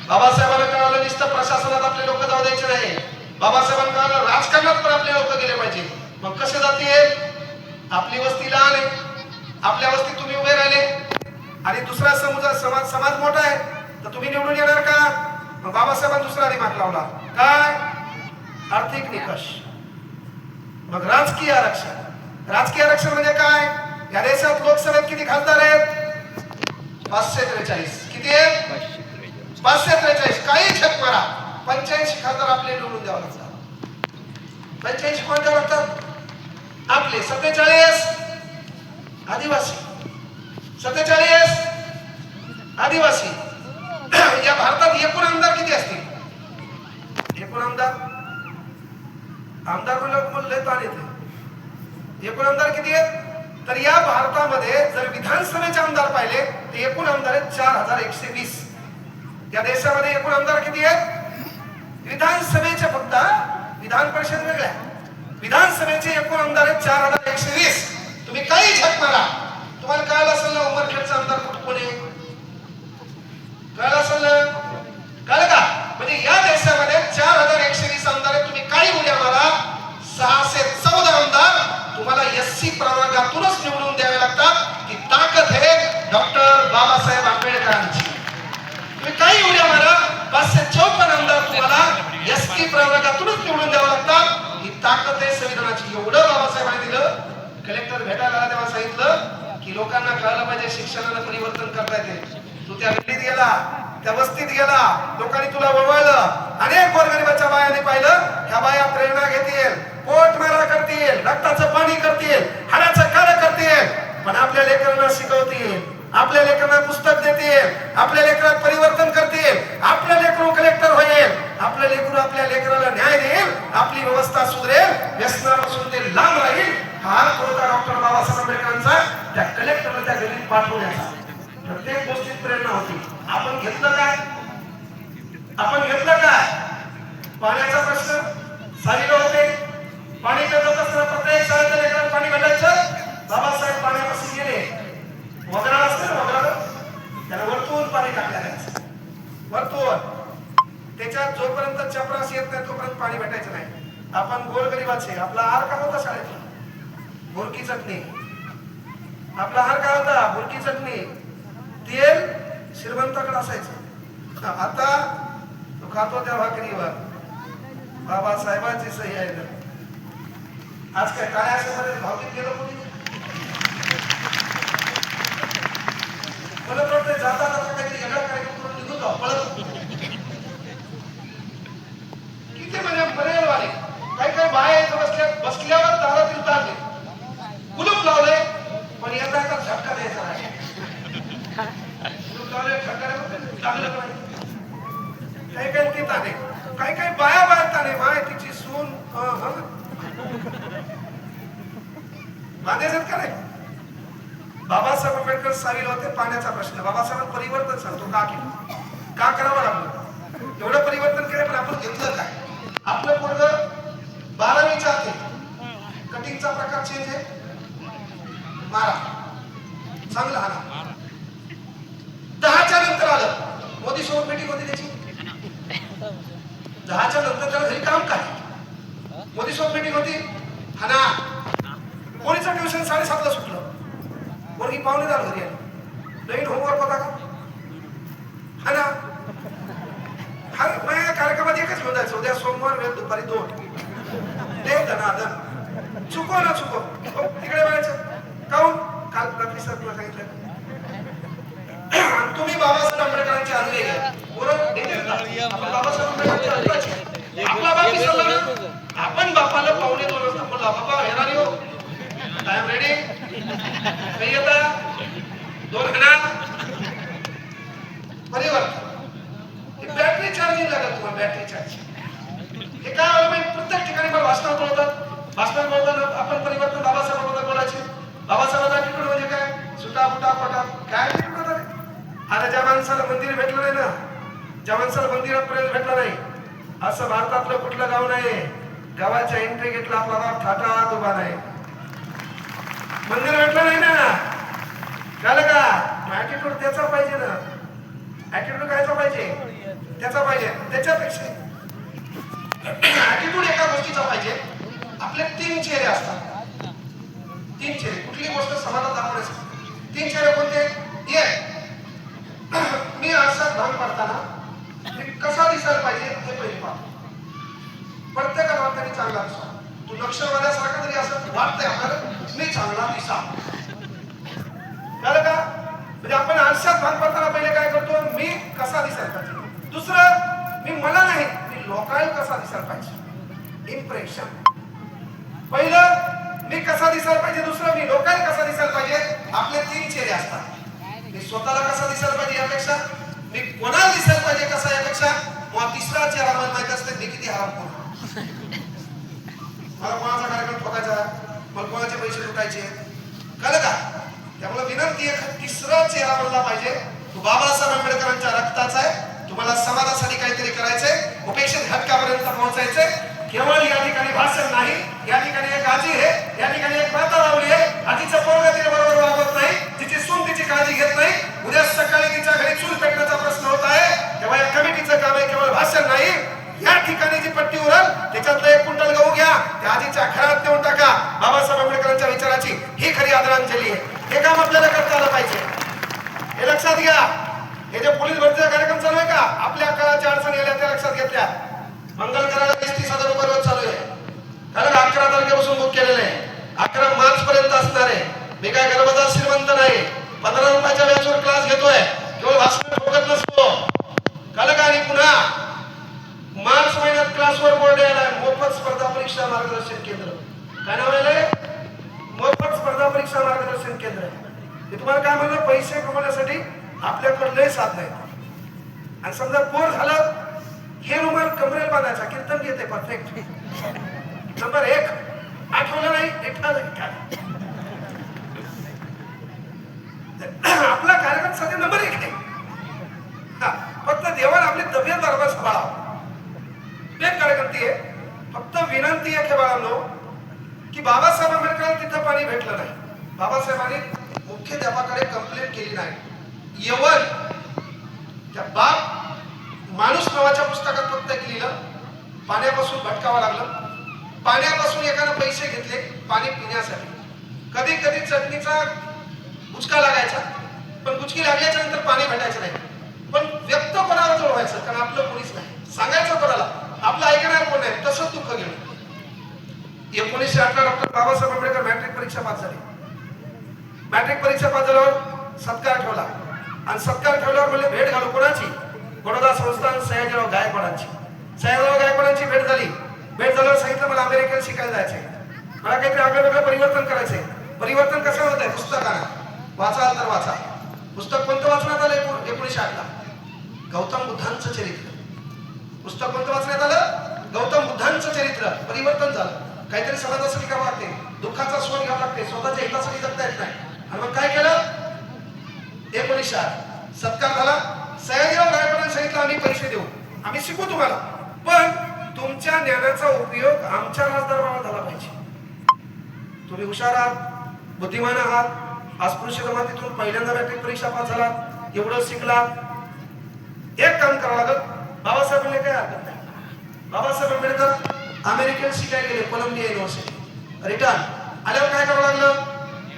बाबासाहेबांना कळालं नुसतं प्रशासनात आपले लोक जाऊ द्यायचे नाही. बाबासाहेबांना कळालं राजकारणात पण आपले लोक गेले पाहिजे. मग कसे जातील? आपली वस्ती लहान आहे, आपल्या वस्तीत तुम्ही उभे राहिले आणि दुसरा समाज मोठा आहे, तर तुम्ही निवडून येणार का? मग बाबासाहेबांनी दुसरा दिमाग लावला, काय? आर्थिक निकष. मग राजकीय आरक्षण. राजकीय आरक्षण म्हणजे काय? या देशात लोकसभेत किती खासदार आहेत? 543. किती आहेत? 543. काही छक मारा, 85 खासदार आपले निवडून द्यावं लागतात. 85 कोण द्यावं लागतात? आपले. 47 आदिवासी. 47 आदिवासी. या भारतात एकूण आमदार किती असतील? एकूण आमदार बोलले ताण येते. एकूण आमदार किती आहेत? तर या भारतामध्ये जर विधानसभेचे आमदार पाहिले तर एकूण आमदार आहेत 4120. या देशामध्ये एकूण आमदार किती आहेत? विधानसभेचे फक्त, विधान परिषद वेगळ्या, विधानसभेचे एकूण आमदार आहेत 4120. तुम्ही काही झक मारा, तुम्हाला कळलं असेल ना उमरखेडचा आमदार कोण आहे? कळलं असेल ना? कळलं का? म्हणजे या देशामध्ये 4120 आमदार आहेत. तुम्ही काही उड्या मारा, 614 आमदार तुम्हाला एससी प्रवर्गातूनच निवडून द्यावे लागतात. ही ताकद आहे डॉक्टर बाबासाहेब आंबेडकरांची. तुम्ही काही उड्या मारा, 554 आमदार तुम्हाला एसटी प्रवर्गातूनच निवडून द्यावे लागतात. ही ताकद आहे संविधानाची. एवढं बाबासाहेबांनी दिलं. कलेक्टर भेटायला आला तेव्हा सांगितलं की लोकांना कळलं पाहिजे शिक्षणाला परिवर्तन करता येते. तू त्या गल्लीत गेला, त्या वस्तीत गेला, लोकांनी तुला वळवळलं. अनेक गोरगरिबाच्या बायाने पाहिलं, ह्या बाया प्रेरणा घेतील, पोटमारा करतील, रक्ताचं पाणी करतील, हाडाचं काळं करतील, पण आपल्या लेकरांना शिकवतील, आपल्या लेकरांना पुस्तक देतील, आपल्या लेकरात परिवर्तन करतील, आपलं लेकरू कलेक्टर होईल, आपलं लेकरू आपल्या लेकराला न्याय देईल, आपली व्यवस्था सुधरेल, व्यसनापासून ते लांब राहील. हा होता डॉक्टर बाबासाहेब आंबेडकरांचा त्या कलेक्टरला त्या गल्लीत पाठवण्याचा. प्रत्येक गोष्टीत प्रेरणा होती. आपण घेतलं काय? आपण घेतलं काय? पाण्याचा प्रश्न सारीला होते. पाणी करत असताना प्रत्येक शाळेच्या लेकरांना पाणी भेटायचं. बाबासाहेब पाण्यापासून गेले. वगळा असतं ना, वगळा त्याला वरतून पाणी टाकलं, वरतून. त्याच्यात जोपर्यंत चपरास येत नाही तोपर्यंत पाणी भेटायचं नाही. आपण गोरगरिबाचे. आपला आहार काय होता शाळेत? बुरकी चटणी. आपला आहार काय होता? बुरकी चटणी. तेल श्रीमंताकडे असायचं. आता तो खातो त्या भाकरीवर बाबासाहेबांची सही आहे. आज काय काय असं भावकीत गेलं कोणी? मला वाटतं जाता जाता काहीतरी वेगळा कार्यक्रम करून निघून जाऊ पळत. किती म्हणजे बरेल वाले काही बाया इथं बसल्यावर दारात उतारले, कुलूप लावले, पण येता का झटका द्यायचा नाही. कुलूप लावले, झटका लागलं नाही. काही ती ताने, काही बाया ताने, माय तिची सून बांधायचं का नाही? बाबासाहेब आंबेडकर सावील होते. पाण्याचा प्रश्न बाबासाहेब परिवर्तन सांगतो का केलं, का करावं लागलं? एवढं परिवर्तन केलं, पण आपण घेतलं काय? आपलं पोरगं 12वीच्या आत कटिंगचा प्रकार चेंज आहे. मारा चांगला आला. 10च्या नंतर आलं. मोदी सोबत मीटिंग होती त्याची. 10च्या नंतर त्याला घरी काम काय? मोदी सोबत मीटिंग होती. हा ना. पोरीचं ट्युशन 7:30ला सुटलं. पोरगी पावणे 10 घरी आली. नवीन होमवर्क होता का? हा ना. माझ्या कार्यक्रमात एकच घेऊन जायचं. उद्या सोमवार वेळ दुपारी 2. देव धनाधन चुको ना चुको तिकडे वळायचं. काऊन? काल रात्री सर तुला सांगितलं. तुम्ही बाबासाहेब आंबेडकरांचे आणले आपण बाबासाहेब आंबेडकरांचे आणले. आपला बाप विसरला ना. आपण बापाला पावणे 2 वाजता बोलला, बाबा येणार हो, आय एम रेडी. काही येता 2 घंटा परिवर्तन. बॅटरी चार्जिंग लागत तुम्हाला. बॅटरी चार्जिंग हे काय होईल? प्रत्येक ठिकाणी मला भाषणात बोलतात. भाषणात बोलताना आपण परिवर्तन बाबासाहेबांबद्दल बोलायचे. बाबासाहेबांचा ॲटिट्यूड म्हणजे काय? सुटा फुटा पटा काय ॲटिट्यूड आहे? आता ज्या माणसाला मंदिर भेटलं नाही ना, ज्या माणसाला मंदिरात प्रवेश भेटला नाही, असं भारतातलं कुठलं गाव नाही गावाच्या एंट्री गेटला आपला बाप थाटात उभा नाही, मंदिर भेटलं नाही ना, कळलं का? ऍटिट्यूड त्याचा पाहिजे ना, ऍटिट्यूड कायचा पाहिजे? त्याचा पाहिजे. त्याच्यापेक्षा ऍटिट्यूड एका गोष्टीचा पाहिजे. आपले 3 चेहरे असतात, 3 चेहरे. कुठली गोष्ट समाजात दाखवण्यासाठी 3 चेहरे कोणते? मी आरशात भांग पाडताना मी कसा दिसायला पाहिजे हे पहिले पाहतो. प्रत्येकाला वाटतं मी चांगला दिसा. तू नक्षलवाद्यासारखा तरी असं वाटतंय आपल्याला मी चांगला दिसा, कळलं का? म्हणजे आपण आरशात भांग पाडताना पहिले काय करतो? मी कसा दिसायला पाहिजे. दुसरं, मी मला नाही, मी लोकांना कसा दिसायला पाहिजे. इम्प्रेशन. पहिलं मी कसा दिसायला पाहिजे, दुसरं मी लोकांना कसा दिसायला पाहिजे. आपले 3 चेहरे असतात. मी स्वतःला कसा दिसायला पाहिजे यापेक्षा, मी कोणाला दिसायला पाहिजे कसा यापेक्षा, मग तिसरा चेहरा मला माहित असते मी किती हरामखोर. मला कोणाचा कार्यक्रम ठोकायचा, मला कोणाचे पैसे लुटायचे, कळलं का? त्यामुळे विनंती आहे, तिसरा चेहरा बनला पाहिजे. तो बाबासाहेब आंबेडकरांच्या रक्ताचा आहे. तुम्हाला समाजासाठी काहीतरी करायचंय, उपेक्षित घटकापर्यंत पोहोचायचंय. केवळ या ठिकाणी भाषण नाही, या ठिकाणी एक आजी आहे, या ठिकाणी एक माता लावली आहे. आजीचं पोरगं तिने बरोबर वागत नाही, तिची सून तिची काळजी घेत नाही. उद्या सकाळी तिच्या घरी चूल पेटण्याचा प्रश्न होत आहे, तेव्हा या कमिटीचं काम आहे, केवळ भाषण नाही. या ठिकाणी जी पट्टी उरल त्याच्यातलं 1 क्विंटल गहू घ्या, त्या आजीच्या घरात देऊन टाका. बाबासाहेब आंबेडकरांच्या विचाराची ही खरी आदरांजली आहे. हे काम आपल्याला करता आलं पाहिजे, हे लक्षात घ्या. हे जे पोलीस भरतीचा कार्यक्रम चालू आहे का, आपल्या काळाच्या अडचणी आल्या त्या लक्षात घेतल्या. मंगल करायला 30,000 रुपये रोज चालू आहे, कारण 11 तारखेपासून बुक केलेलं आहे. 11 मार्च पर्यंत असणार आहे. मी काय गर्भदार श्रीमंत नाही, 15 रुपयाच्या व्याजवर क्लास घेतोय, केवळ भाषण ठोकत नसतो, कळलं का? आणि पुन्हा मार्च महिन्यात क्लासवर बोर्ड यायला मोफत स्पर्धा परीक्षा मार्गदर्शन केंद्र. काय नाव आहे? मोफत स्पर्धा परीक्षा मार्गदर्शन केंद्र. मी तुम्हाला काय म्हणलं, पैसे कमवण्यासाठी आपल्याकडे लय साधन आहेत. आणि समजा बोर झालं, हे रुमाल कमरेला बांधायचा, कीर्तन घेते परफेक्ट. नंबर 1 आठवलं नाही, आपला कार्यक्रम सध्या नंबर 1 आहे. फक्त देवाला आपली तब्येत बरोबर सांभाळावं, एक कार्यक्रम ती आहे. फक्त विनंती आहे बाळांनो, की बाबासाहेब आंबेडकर तिथं पाणी भेटलं नाही. बाबासाहेबांनी मुख्याध्यापकाकडे कंप्लेंट केली नाही. यवन त्या बाप माणूस नावाच्या पुस्तकात फक्त लिहिलं, पाण्यापासून भटकावं लागलं. पाण्यापासून एकानं पैसे घेतले पाणी पिण्यासाठी. कधी कधी चटणीचा गुचका लागायचा, पण गुचकी लागल्याच्या नंतर पाणी भेटायचं नाही. पण व्यक्त कोणाला जोडवायचं, कारण आपलं कोणीच नाही. सांगायचं कोणाला, आपलं ऐकणार कोण नाही. तसंच दुःख गेलं. 1918 डॉक्टर बाबासाहेब आंबेडकर मॅट्रिक परीक्षा पास झाली. मॅट्रिक परीक्षा पास झाल्यावर सत्कार ठेवला, आणि सत्कार ठेवल्यावर म्हणजे भेट घालू कोणाची? बडोदा संस्थान सयाजीराव गायकवाडांची. सयाजीराव गायकवाडांची भेट झाली. भेट झाल्यावर सांगितलं मला अमेरिकेला शिकायला जायचंय, मला काहीतरी आपलं वेगळं परिवर्तन करायचंय. परिवर्तन कसं होत आहे? पुस्तकानं वाचाल तर वाचा. पुस्तक कोणतं वाचण्यात आलं? 1908 ला गौतम बुद्धांचं चरित्र. पुस्तक कोणतं वाचण्यात आलं? गौतम बुद्धांचं चरित्र. परिवर्तन झालं. काहीतरी समाजासाठी करावं लागते, दुःखाचा स्वर घ्यावा लागते, स्वतःच्या हितासाठी जगता येत नाही. आणि मग काय केलं? 1908 सत्कार झाला. सयाजीराव गायकवाडांनी सांगितलं आम्ही पैसे देऊ, आम्ही शिकू तुम्हाला, पण तुमच्या ज्ञानाचा उपयोग आमच्या राजदरबारात झाला पाहिजे. तुम्ही हुशार आहात, बुद्धिमान आहात, अस्पृश्य जमातीतून पहिल्यांदा मॅट्रिक परीक्षा पास झाला, एवढं शिकला, एक काम करावं लागत. बाबासाहेबांनी काय हरकत नाही. बाबासाहेब आंबेडकर अमेरिकेत शिकायला गेले, कोलंबिया युनिव्हर्सिटी. रिटर्न आल्यावर काय करावं लागलं?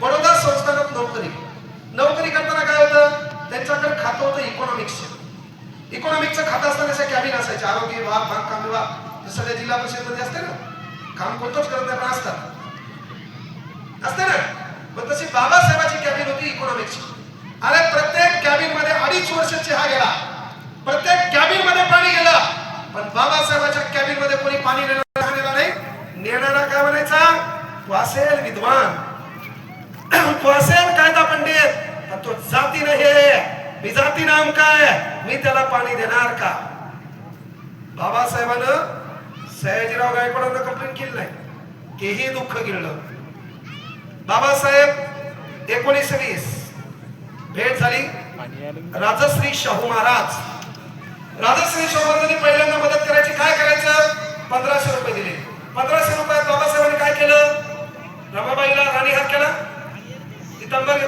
बडोदा संस्थानात नोकरी करताना काय होतं? त्यांच्याकडे खातं होतं इकॉनॉमिक्सचं. इकॉनॉमिक्सचं खातं असताना असे कॅबिन असायचे, आरोग्य विभाग, बांधकाम विभाग, सगळ्या जिल्हा परिषदेमध्ये असते ना, काम कोणतंच करत नाही पण असते ना. मग तशी बाबासाहेबांची कॅबिन होती इकॉनॉमिक्सची. अरे प्रत्येक कॅबिन मध्ये 2.5 वर्ष चहा गेला, प्रत्येक कॅबिन मध्ये पाणी गेलं, पण बाबासाहेबांच्या कॅबिन मध्ये कोणी पाणी नेणारा नाही. नेणारा काय म्हणायचा? तू असेल विद्वान, तू असेल कायदा पंडित, पण तो जाती नाही, मी जाती नाम काय, मी त्याला पाणी देणार का? बाबासाहेबांना सयाजीराव गायकवाडांना कंप्लेंट केली नाही, तेही दुःख गिळलं. बाबासाहेब 1920 भेट झाली. राजश्री शाहू महाराज. राजश्री शाहू महाराजांनी पहिल्यांदा मदत करायची काय करायचं 1500 रुपये दिले. 1500 रुपयात बाबासाहेबांनी काय केलं? रमाबाईला राणी हात केला, पितांबर